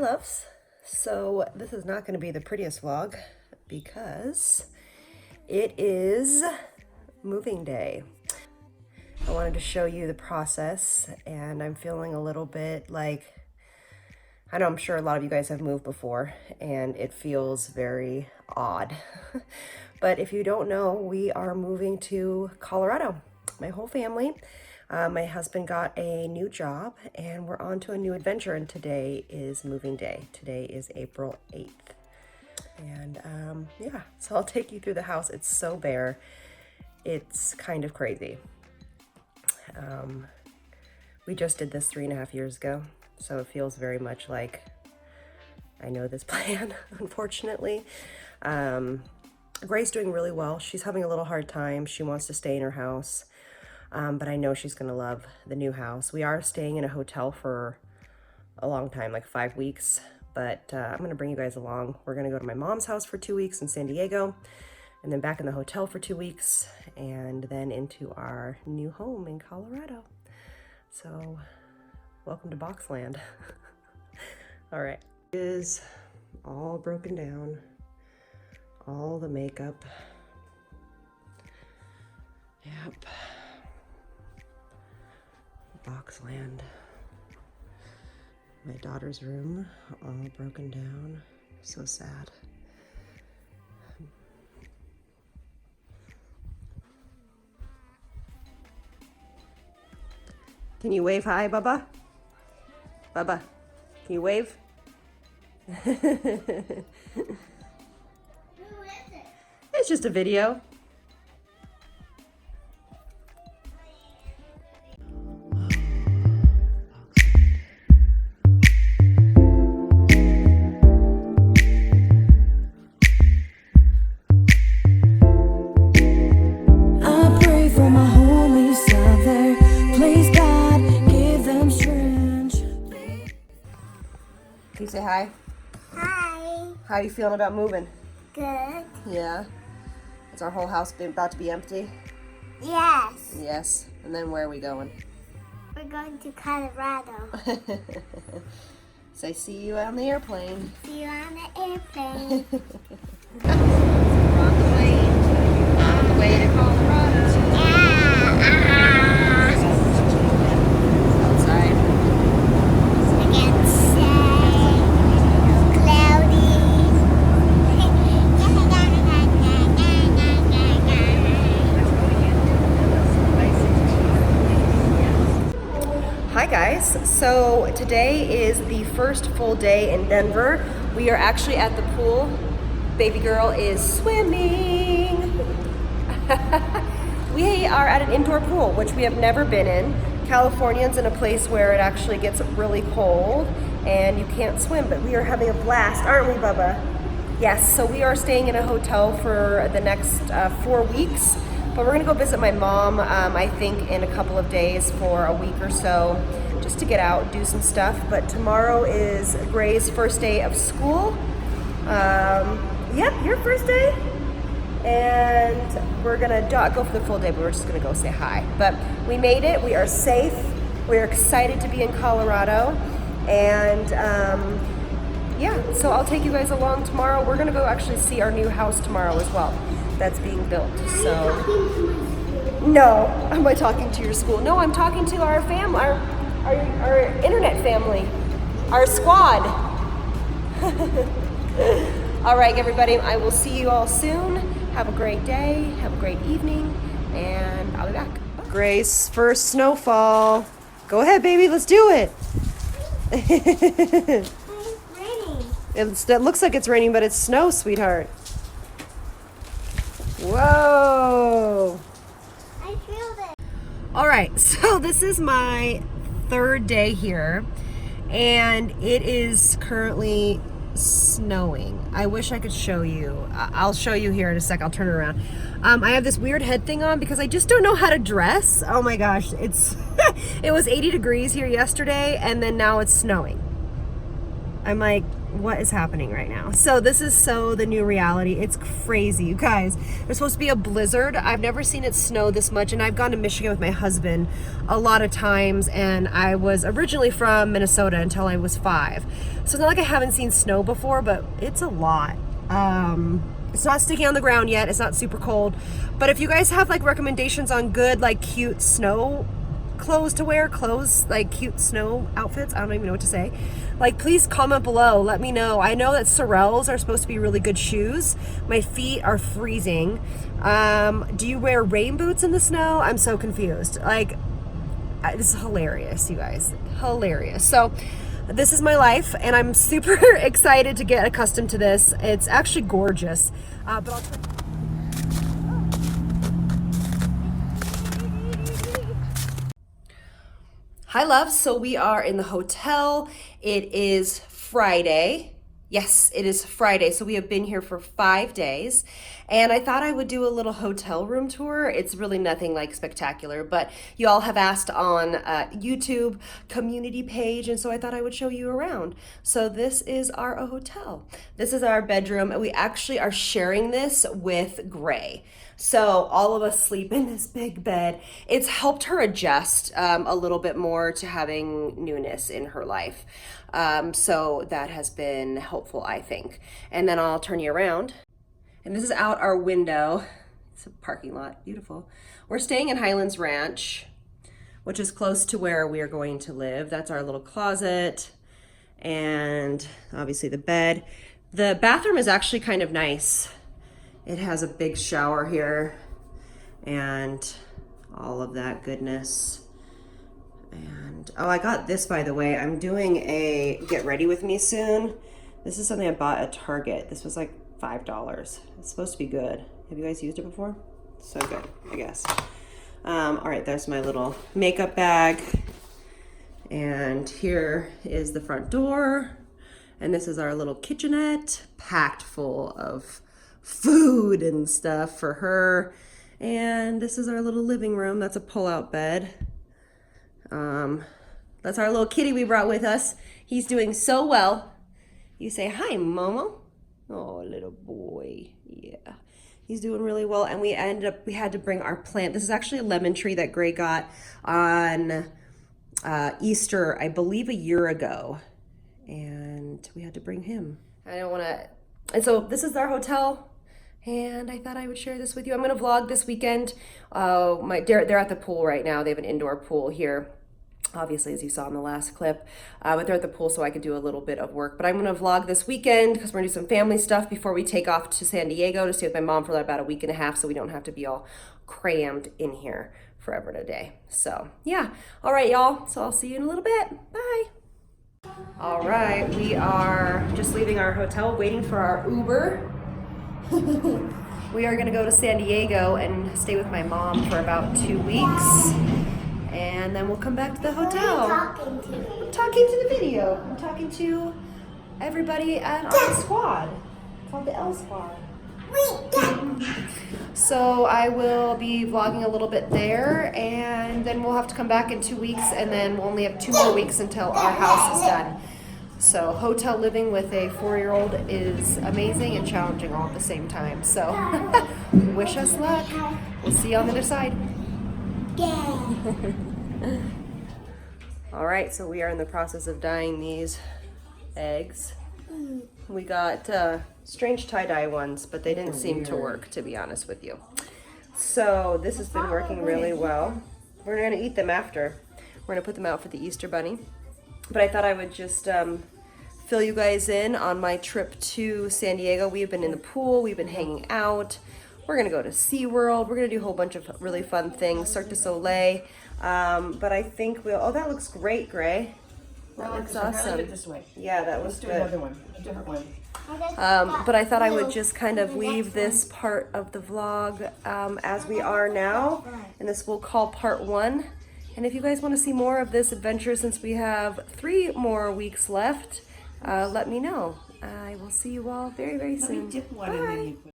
loves. So this is not going to be the prettiest vlog because it is moving day. I wanted to show you the process, and I'm feeling a little bit like, I know I'm sure a lot of you guys have moved before and it feels very odd. But if you don't know, we are moving to Colorado, my whole family. My husband got a new job and we're on to a new adventure, and today is moving day. Today is April 8th. And yeah, so I'll take you through the house. It's so bare. It's kind of crazy. We just did this 3.5 years ago, so it feels very much like I know this plan, unfortunately. Gray's doing really well. She's having a little hard time. She wants to stay in her house. But I know she's gonna love the new house. We are staying in a hotel for a long time, like 5 weeks, but I'm gonna bring you guys along. We're gonna go to my mom's house for 2 weeks in San Diego, and then back in the hotel for 2 weeks, and then into our new home in Colorado. So, welcome to Boxland. All right, it is all broken down, all the makeup. Yep. Boxland. My daughter's room, all broken down. So sad. Can you wave hi, Bubba? Bubba, can you wave? Who is it? It's just a video. Can you say hi? Hi. How are you feeling about moving? Good. Yeah. Is our whole house about to be empty? Yes. Yes. And then where are we going? We're going to Colorado. So I see you on the airplane. See you on the airplane. We're on the plane. On the way to Colorado. Outside. I can't say. Cloudy. Hi guys, so today is the first full day in Denver. We are actually at the pool. Baby girl is swimming. We are at an indoor pool, which we have never been in. California's in a place where it actually gets really cold and you can't swim, but we are having a blast, aren't we, Bubba? Yes, so we are staying in a hotel for the next 4 weeks. But we're gonna go visit my mom, I think in a couple of days for a week or so, just to get out, do some stuff. But tomorrow is Gray's first day of school. Yep, your first day. And we're gonna go for the full day, but we're just gonna go say hi. But we made it, we are safe. We're excited to be in Colorado. And yeah, so I'll take you guys along tomorrow. We're gonna go actually see our new house tomorrow as well. That's being built. So no, am I talking to your school? No, I'm talking to our family, our internet family, our squad. All right, everybody, I will see you all soon. Have a great day, have a great evening, and I'll be back. Grace, first snowfall. Go ahead, baby, let's do it. It's raining. It looks like it's raining, but it's snow, sweetheart. Whoa! I feel it. All right, so this is my third day here, and it is currently snowing. I wish I could show you. I'll show you here in a sec. I'll turn it around. I have this weird head thing on because I just don't know how to dress. Oh my gosh, it's it was 80 degrees here yesterday, and then now it's snowing. I'm like, what is happening right now. So this is the new reality. It's crazy, you guys. There's supposed to be a blizzard. I've never seen it snow this much, and I've gone to Michigan with my husband a lot of times, and I was originally from Minnesota until I was 5. So it's not like I haven't seen snow before, but it's a lot. It's not sticking on the ground yet. It's not super cold. But if you guys have like recommendations on good, like cute snow clothes to wear, like cute snow outfits, I don't even know what to say, like please comment below, let me know. I know that Sorels are supposed to be really good shoes. My feet are freezing. Do you wear rain boots in the snow? I'm so confused. Like, this is hilarious, you guys, hilarious. So this is my life, and I'm super excited to get accustomed to this. It's actually gorgeous, but I'll try. Hi loves, so we are in the hotel. It is Friday. Yes, it is Friday. So we have been here for 5 days, and I thought I would do a little hotel room tour. It's really nothing like spectacular, but you all have asked on YouTube community page, and so I thought I would show you around. So this is our hotel. This is our bedroom, and we actually are sharing this with Gray. So all of us sleep in this big bed. It's helped her adjust a little bit more to having newness in her life. So that has been helpful, I think. And then I'll turn you around. And this is out our window. It's a parking lot, beautiful. We're staying in Highlands Ranch, which is close to where we are going to live. That's our little closet, and obviously the bed. The bathroom is actually kind of nice. It has a big shower here and all of that goodness. And oh, I got this, by the way. I'm doing a get ready with me soon. This is something I bought at Target. This was like $5. It's supposed to be good. Have you guys used it before? So good, I guess. All right, there's my little makeup bag. And here is the front door. And this is our little kitchenette, packed full of food and stuff for her. And this is our little living room. That's a pull-out bed. That's our little kitty we brought with us. He's doing so well. You say hi, Momo. Oh, little boy. Yeah, he's doing really well. And we had to bring our plant. This is actually a lemon tree that Gray got on Easter, I believe, a year ago. And we had to bring him. And so this is our hotel. And I thought I would share this with you. I'm gonna vlog this weekend. They're at the pool right now. They have an indoor pool here, obviously, as you saw in the last clip. But they're at the pool, so I could do a little bit of work. But I'm gonna vlog this weekend because we're gonna do some family stuff before we take off to San Diego to stay with my mom for about a week and a half, so we don't have to be all crammed in here forever and a day. So yeah, all right, y'all. So I'll see you in a little bit. Bye. All right, we are just leaving our hotel, waiting for our Uber. We are gonna go to San Diego and stay with my mom for about 2 weeks, and then we'll come back to the hotel. Who are you talking to? I'm talking to the video. I'm talking to everybody at our squad, called the Elle Squad. So I will be vlogging a little bit there, and then we'll have to come back in 2 weeks, and then we'll only have 2 more weeks until our house is done. So hotel living with a 4-year-old is amazing and challenging all at the same time. So wish us luck. We'll see you on the other side. All right, so we are in the process of dyeing these eggs. We got strange tie-dye ones, but they didn't seem to work, to be honest with you. So this has been working really well. We're gonna eat them after. We're gonna put them out for the Easter bunny. But I thought I would just fill you guys in on my trip to San Diego. We've been in the pool, we've been hanging out. We're gonna go to SeaWorld. We're gonna do a whole bunch of really fun things, Cirque du Soleil. But I think oh, that looks great, Gray. That looks awesome. It this way. Yeah, that was Let's do good. another one, a different one. But I thought I would just kind of leave this part of the vlog as we are now, and this we'll call part 1. And if you guys want to see more of this adventure, since we have 3 more weeks left, let me know. I will see you all very, very soon. Dip one and then you put